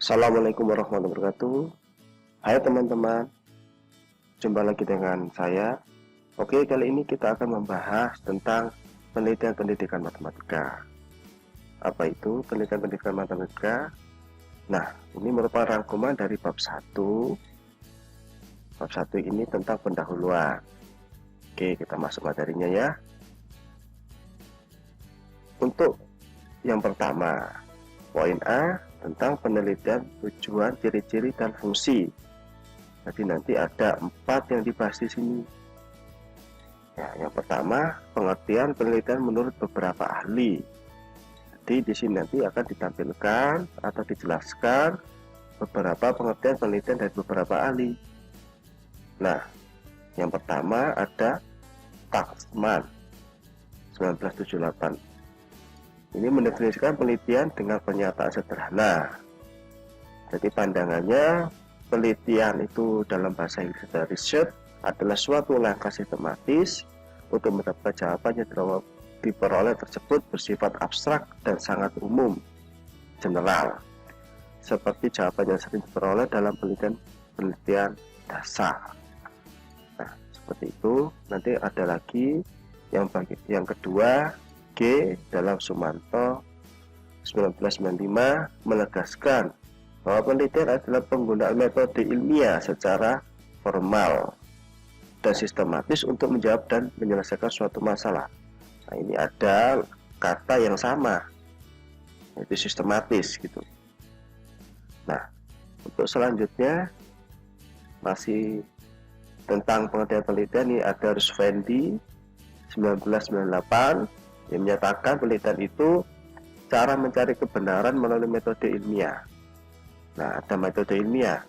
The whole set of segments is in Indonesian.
Assalamualaikum warahmatullahi wabarakatuh. Hai teman-teman, jumpa lagi dengan saya. Oke, kali ini kita akan membahas tentang penelitian pendidikan matematika. Apa itu penelitian pendidikan matematika? Nah, ini merupakan rangkuman dari bab 1. Bab 1 ini tentang pendahuluan. Oke, kita masuk materinya ya. Untuk yang pertama, poin A tentang penelitian tujuan, ciri-ciri, dan fungsi. Jadi nanti ada 4 yang dibahas di sini. Ya, yang pertama, pengertian penelitian menurut beberapa ahli. Jadi di sini nanti akan ditampilkan atau dijelaskan beberapa pengertian penelitian dari beberapa ahli. Nah, yang pertama ada Taxman 1978. Ini mendefinisikan penelitian dengan pernyataan sederhana. Jadi pandangannya, penelitian itu dalam bahasa Inggris research adalah suatu langkah sistematis untuk mendapatkan jawaban yang diperoleh tersebut bersifat abstrak dan sangat umum, general, seperti jawaban yang sering diperoleh dalam penelitian dasar. Nah, seperti itu. Nanti ada lagi yang kedua, G dalam Sumanto 1995 menegaskan bahwa penelitian adalah penggunaan metode ilmiah secara formal dan sistematis untuk menjawab dan menyelesaikan suatu masalah. Nah, ini ada kata yang sama, yaitu sistematis gitu. Nah, untuk selanjutnya masih tentang pengertian penelitian, ini ada Rusvendi 1998 yang menyatakan penelitian itu cara mencari kebenaran melalui metode ilmiah. Nah, ada metode ilmiah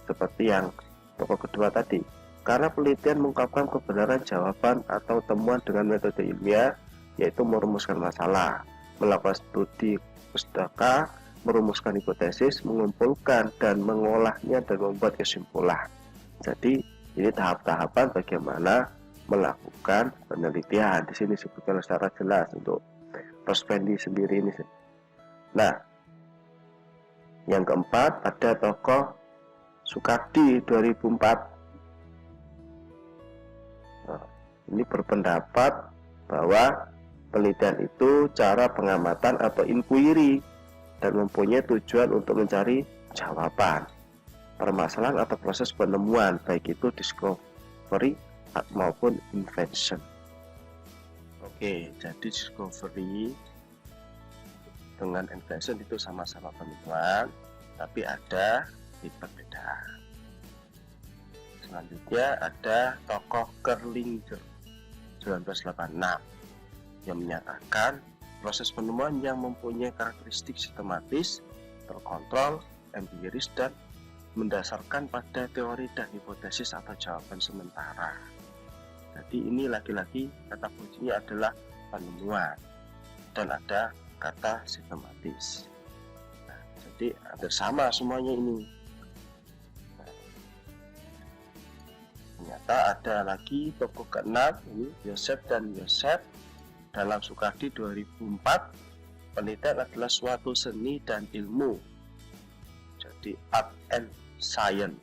seperti yang tokoh kedua tadi. Karena penelitian mengungkapkan kebenaran jawaban atau temuan dengan metode ilmiah, yaitu merumuskan masalah, melakukan studi pustaka, merumuskan hipotesis, mengumpulkan dan mengolahnya dan membuat kesimpulan. Jadi ini tahap-tahapan bagaimana melakukan penelitian. Di sini disebutkan secara jelas untuk Rusvendi sendiri ini. Nah, yang keempat ada tokoh Sukardi 2004. Nah, ini berpendapat bahwa penelitian itu cara pengamatan atau inquiry dan mempunyai tujuan untuk mencari jawaban permasalahan atau proses penemuan, baik itu discovery maupun invention. Oke, jadi discovery dengan invention itu sama-sama penemuan, tapi ada perbedaan. Selanjutnya ada tokoh Kerlinger 1986 yang menyatakan proses penemuan yang mempunyai karakteristik sistematis, terkontrol, empiris, dan mendasarkan pada teori dan hipotesis atau jawaban sementara. Jadi ini lagi-lagi kata kuncinya adalah penemuan dan ada kata sistematis. Nah, jadi hampir sama semuanya ini. Nah, ternyata ada lagi tokoh keenam, ini Yosef dan Yosef dalam Sukardi 2004. Penelitian adalah suatu seni dan ilmu, jadi art and science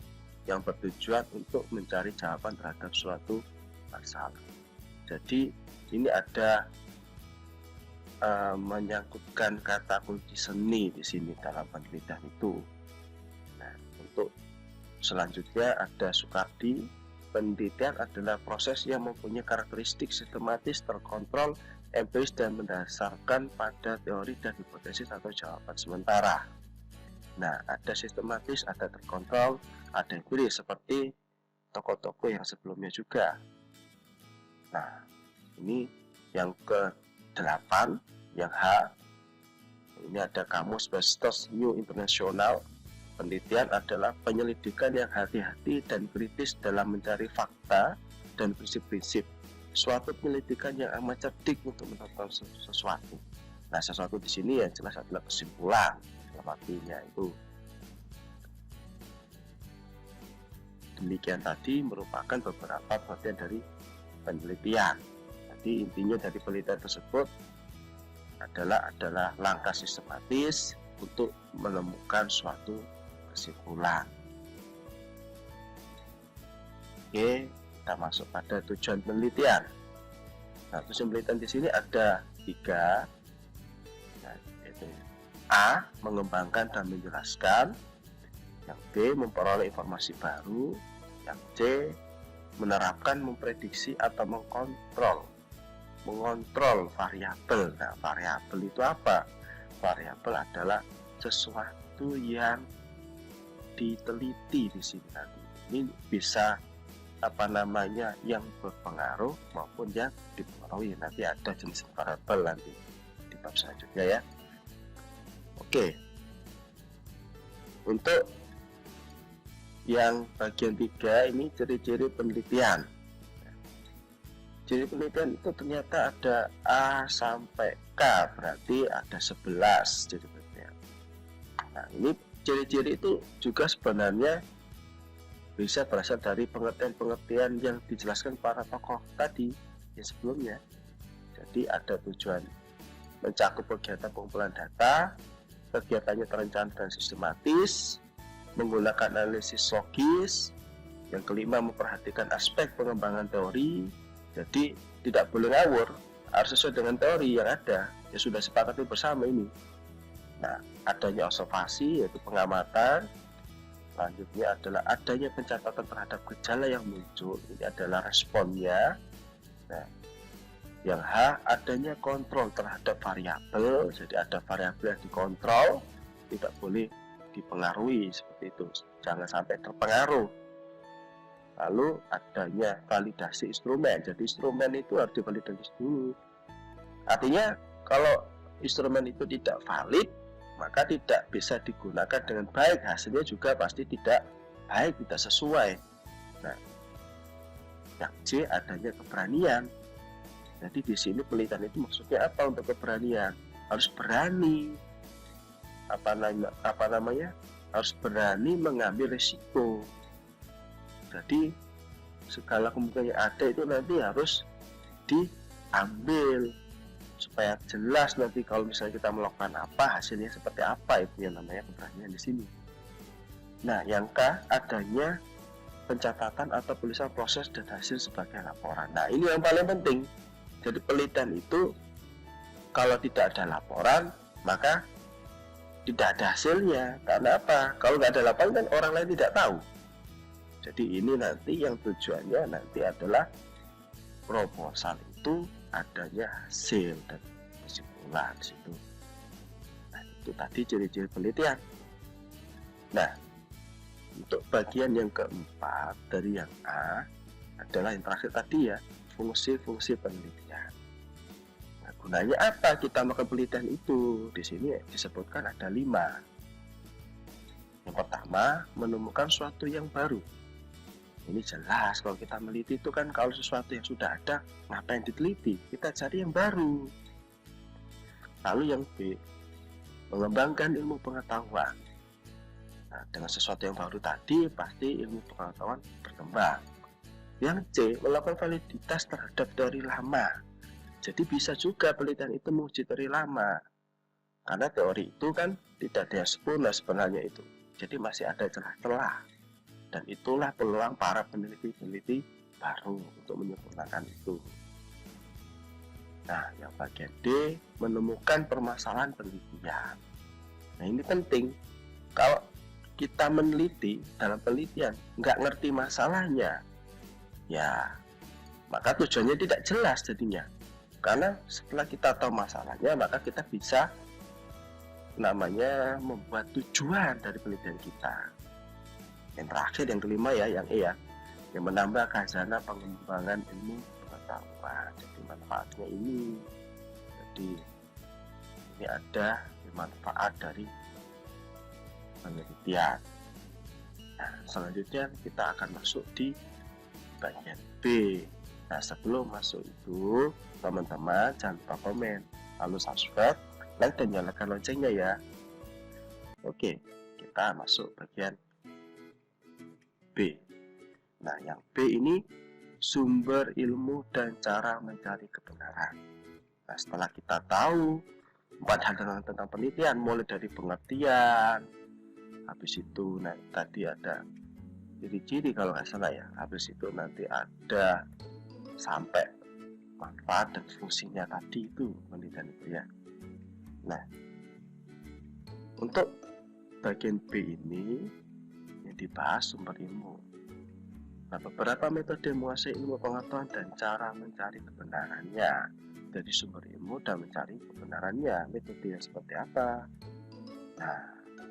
yang bertujuan untuk mencari jawaban terhadap suatu masalah. Jadi ini ada menyangkutkan kata kunci seni di sini dalam penelitian itu. Nah, untuk selanjutnya ada Sukardi. Penelitian adalah proses yang mempunyai karakteristik sistematis, terkontrol, empiris, dan mendasarkan pada teori dan hipotesis atau jawaban sementara. Nah, ada sistematis, ada terkontrol, ada empiris seperti tokoh-tokoh yang sebelumnya juga. Nah, ini yang ke-8, yang H. Ini ada Kamus Bestos New International. Penelitian adalah penyelidikan yang hati-hati dan kritis dalam mencari fakta dan prinsip-prinsip. Suatu penyelidikan yang amat cerdik untuk menentukan sesuatu. Nah, sesuatu di sini yang jelas adalah kesimpulan. Artinya itu. Demikian tadi merupakan beberapa bagian dari penelitian. Jadi intinya dari penelitian tersebut adalah langkah sistematis untuk menemukan suatu kesimpulan. Oke, kita masuk pada tujuan penelitian. Nah, tujuan penelitian di sini ada 3, yaitu A. Mengembangkan dan menjelaskan. Yang B. Memperoleh informasi baru. Yang C. Menerapkan, memprediksi atau mengontrol variabel. Nah, variabel itu apa? Variabel adalah sesuatu yang diteliti di sini nanti. Ini bisa yang berpengaruh maupun yang dipengaruhi. Nanti ada jenis variabel nanti di bab selanjutnya ya. Oke, untuk yang bagian 3 ini ciri-ciri penelitian. Ciri penelitian itu ternyata ada A sampai K, berarti ada 11 ciri penelitian. Nah, ini ciri-ciri itu juga sebenarnya bisa berasal dari pengertian-pengertian yang dijelaskan para tokoh tadi yang sebelumnya. Jadi ada tujuan mencakup kegiatan pengumpulan data, kegiatannya terencana dan sistematis, menggunakan analisis logis. Yang kelima, memperhatikan aspek pengembangan teori. Jadi tidak boleh ngawur, harus sesuai dengan teori yang ada, ya sudah sepakati bersama ini. Nah, adanya observasi yaitu pengamatan. Selanjutnya adalah adanya pencatatan terhadap gejala yang muncul, ini adalah responnya. Nah, yang H, adanya kontrol terhadap variabel, jadi ada variabel yang dikontrol, tidak boleh dipengaruhi seperti itu, jangan sampai terpengaruh. Lalu adanya validasi instrumen, jadi instrumen itu harus divalidasi dulu. Artinya kalau instrumen itu tidak valid, maka tidak bisa digunakan dengan baik, hasilnya juga pasti tidak baik, tidak sesuai. Nah, yang C, adanya keberanian. Jadi di sini penelitian itu maksudnya apa untuk keberanian? Harus berani, harus berani mengambil risiko. Jadi segala kemungkinan yang ada itu nanti harus diambil, supaya jelas nanti kalau misalnya kita melakukan apa, hasilnya seperti apa, itu yang namanya keberanian di sini. Nah, yang K, adanya pencatatan atau tulisan proses dan hasil sebagai laporan. Nah, ini yang paling penting. Jadi penelitian itu kalau tidak ada laporan, maka tidak ada hasilnya. Karena apa? Kalau nggak ada laporan kan orang lain tidak tahu. Jadi ini nanti yang tujuannya nanti adalah proposal itu adanya hasil dan kesimpulan situ. Nah, itu tadi ciri-ciri penelitian. Nah, untuk bagian yang keempat dari yang A adalah yang terakhir tadi ya, fungsi-fungsi penelitian. Nah, gunanya apa kita melakukan penelitian itu? Di sini disebutkan ada 5. Yang pertama, menemukan sesuatu yang baru. Ini jelas kalau kita meliti itu kan, kalau sesuatu yang sudah ada ngapain diteliti, kita cari yang baru. Lalu yang B, mengembangkan ilmu pengetahuan. Nah, dengan sesuatu yang baru tadi pasti ilmu pengetahuan berkembang. Yang C, melakukan validitas terhadap teori lama. Jadi bisa juga penelitian itu menguji teori lama, karena teori itu kan tidak ada yang sempurna sebenarnya itu, jadi masih ada celah-celah. Dan itulah peluang para peneliti-peneliti baru untuk menyempurnakan itu. Nah, yang bagian D, menemukan permasalahan penelitian. Nah, ini penting. Kalau kita meneliti dalam penelitian, nggak ngerti masalahnya, ya, maka tujuannya tidak jelas jadinya. Karena setelah kita tahu masalahnya, maka kita bisa membuat tujuan dari penelitian kita. Yang terakhir, yang kelima ya, yang E ya, yang menambah khazanah pengembangan ilmu pengetahuan. Jadi manfaatnya ini, jadi ini ada manfaat dari penelitian. Nah, selanjutnya kita akan masuk di bagian B. Nah, sebelum masuk itu, teman-teman jangan lupa komen, lalu subscribe, like, dan nyalakan loncengnya ya. Oke, kita masuk bagian B. Nah, yang B ini sumber ilmu dan cara mencari kebenaran. Nah, setelah kita tahu 4 hal tentang penelitian, mulai dari pengertian, Habis itu tadi ada ciri-ciri kalau nggak salah ya. Habis itu nanti ada sampai manfaat dan fungsinya tadi itu penelitian itu ya. Nah, untuk bagian B ini yang dibahas sumber ilmu. Nah, beberapa metode menguasai ilmu pengetahuan dan cara mencari kebenarannya dari sumber ilmu dan mencari kebenarannya. Metode yang seperti apa? Nah,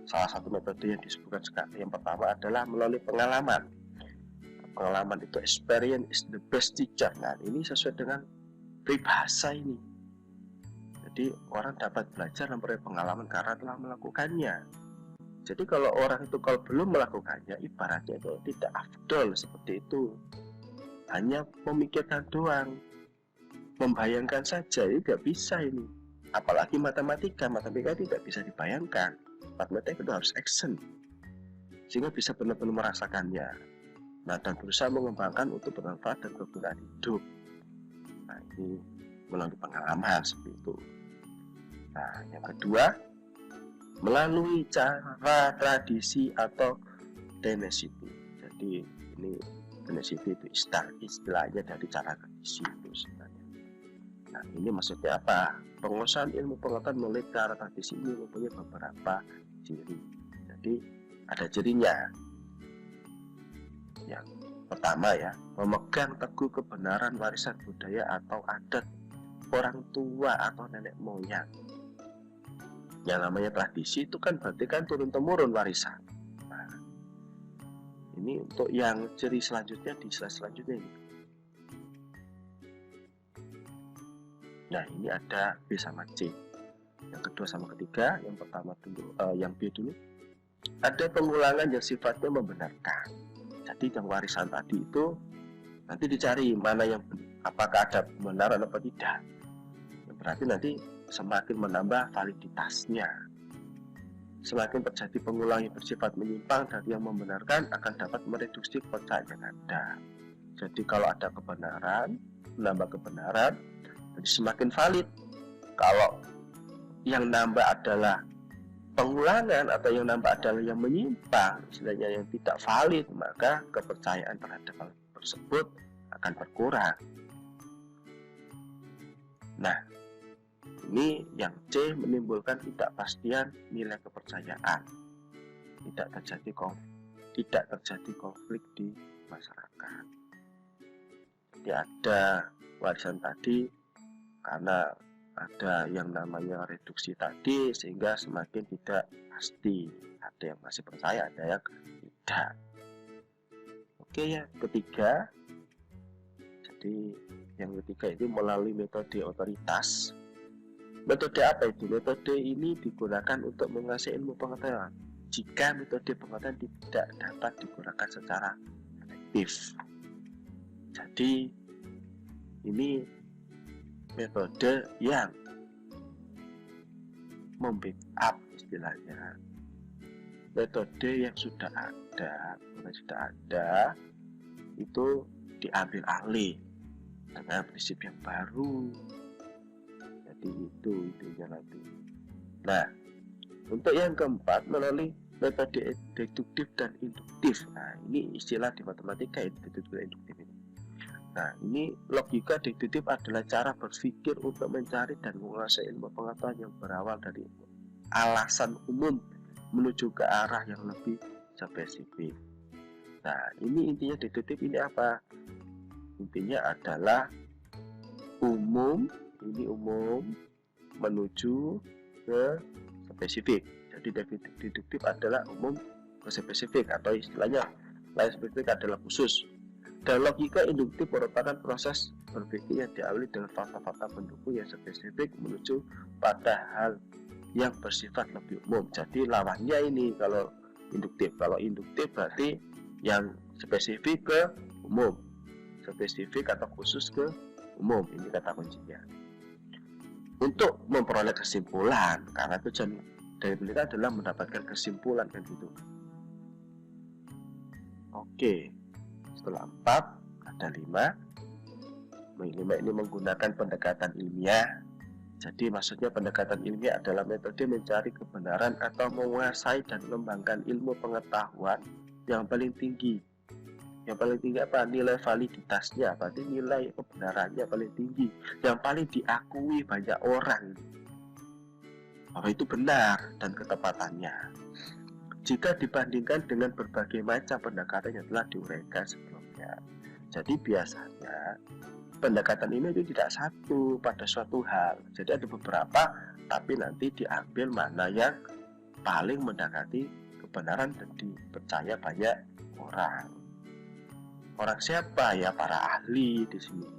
salah satu metode yang disebutkan sekali yang pertama adalah melalui pengalaman. Pengalaman itu experience is the best teacher. Nah, ini sesuai dengan peribahasa ini. Jadi orang dapat belajar melalui pengalaman karena telah melakukannya. Jadi kalau orang itu kalau belum melakukannya, ibaratnya itu tidak afdol seperti itu. Hanya memikirkan doang, membayangkan saja, ini tidak bisa ini. Apalagi matematika tidak bisa dibayangkan. Matematika itu harus action, sehingga bisa benar-benar merasakannya. Nah, dan berusaha mengembangkan untuk bermanfaat dan kegunaan hidup. Nah, ini melalui pengalaman seperti itu. Nah, yang kedua, melalui cara tradisi atau tenacity. Jadi ini tenacity itu istilahnya dari cara tradisi itu sebenarnya. Nah, ini maksudnya apa? Penguasaan ilmu pengetahuan melalui cara tradisi ini mempunyai beberapa ciri. Jadi ada cirinya. Yang pertama ya, memegang teguh kebenaran warisan budaya atau adat orang tua atau nenek moyang. Yang namanya tradisi itu kan berarti kan turun-temurun warisan. Nah, ini untuk yang ciri selanjutnya di slide selanjutnya ini. Nah, ini ada B sama C. Yang kedua sama ketiga, yang pertama dulu, yang B dulu. Ada pengulangan yang sifatnya membenarkan. Jadi yang warisan tadi itu nanti dicari mana yang apakah ada kebenaran atau tidak. Berarti nanti semakin menambah validitasnya. Semakin terjadi pengulangan yang bersifat menyimpang dari yang membenarkan akan dapat mereduksi kepercayaan yang ada. Jadi kalau ada kebenaran, menambah kebenaran, jadi semakin valid. Kalau yang nambah adalah pengulangan atau yang nambah adalah yang menyimpang, istilahnya yang tidak valid, maka kepercayaan terhadap hal tersebut akan berkurang. Nah, ini yang C menimbulkan ketidakpastian nilai kepercayaan. Tidak terjadi konflik di masyarakat. Jadi ada warisan tadi karena ada yang namanya reduksi tadi sehingga semakin tidak pasti. Ada yang masih percaya, ada yang tidak. Oke ya, ketiga. Jadi yang ketiga itu melalui metode otoritas. Metode apa itu? Metode ini digunakan untuk menguasai ilmu pengetahuan jika metode pengetahuan tidak dapat digunakan secara efektif. Jadi ini metode yang membackup istilahnya metode yang sudah ada itu diambil alih dengan prinsip yang baru. Jadi itu intinya nanti. Nah, untuk yang keempat melalui metode deduktif dan induktif. Nah, ini istilah di matematika deduktif dan induktif ini. Nah, ini logika deduktif adalah cara berpikir untuk mencari dan menguasai ilmu pengetahuan yang berawal dari alasan umum menuju ke arah yang lebih spesifik. Nah, ini intinya deduktif ini apa? Intinya adalah umum menuju ke spesifik. Jadi deduktif adalah umum ke spesifik atau istilahnya lain spesifik adalah khusus. Dan logika induktif merupakan proses berpikir yang diawali dengan fakta-fakta pendukung yang spesifik menuju pada hal yang bersifat lebih umum. Jadi lawannya ini kalau induktif. Kalau induktif berarti yang spesifik ke umum, spesifik atau khusus ke umum. Ini kata kuncinya. Untuk memperoleh kesimpulan, karena tujuan dari penelitian adalah mendapatkan kesimpulan kan gitu. Oke. Setelah 4 ada 5. 5 ini menggunakan pendekatan ilmiah. Jadi maksudnya pendekatan ilmiah adalah metode mencari kebenaran atau menguasai dan mengembangkan ilmu pengetahuan yang paling tinggi. Yang paling tinggi apa? Nilai validitasnya, berarti nilai kebenarannya paling tinggi, yang paling diakui banyak orang bahwa itu benar dan ketepatannya. Jika dibandingkan dengan berbagai macam pendekatan yang telah diuraikan sebelumnya. Jadi biasanya pendekatan ini itu tidak satu pada suatu hal. Jadi ada beberapa, tapi nanti diambil mana yang paling mendekati kebenaran dan dipercaya banyak orang. Orang siapa? Ya para ahli di sini.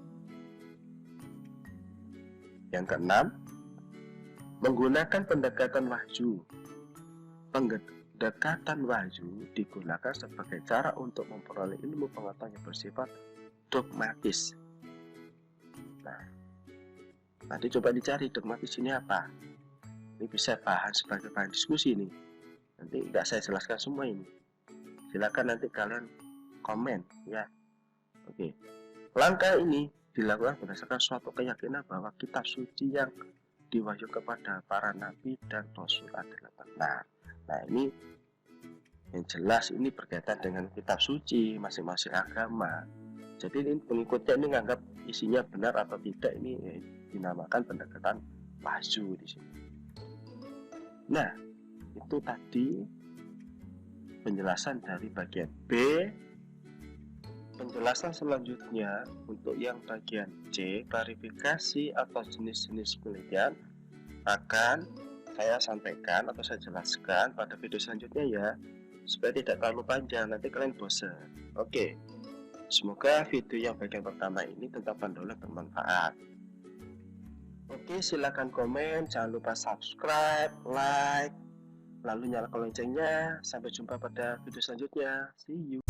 Yang keenam, menggunakan pendekatan wahyu. Pendekatan wahyu digunakan sebagai cara untuk memperoleh ilmu pengetahuan yang bersifat dogmatis. Nah, nanti coba dicari dogmatis ini apa. Ini bisa bahan sebagai bahan diskusi nih. Nanti nggak saya jelaskan semua ini. Silakan nanti kalian komen ya. Oke. Langkah ini dilakukan berdasarkan suatu keyakinan bahwa kitab suci yang diwahyukan kepada para nabi dan rasul adalah benar. Nah, ini yang jelas ini berkaitan dengan kitab suci masing-masing agama. Jadi ini pengikutnya ini menganggap isinya benar atau tidak, ini dinamakan pendekatan wahyu di sini. Nah, itu tadi penjelasan dari bagian B. Penjelasan selanjutnya untuk yang bagian C, klarifikasi atau jenis-jenis penelitian, akan saya sampaikan atau saya jelaskan pada video selanjutnya ya, supaya tidak terlalu panjang, nanti kalian bosan. Oke. Semoga video yang bagian pertama ini tentang pendahuluan bermanfaat. Oke, silakan komen, jangan lupa subscribe, like, lalu nyalakan loncengnya. Sampai jumpa pada video selanjutnya. See you.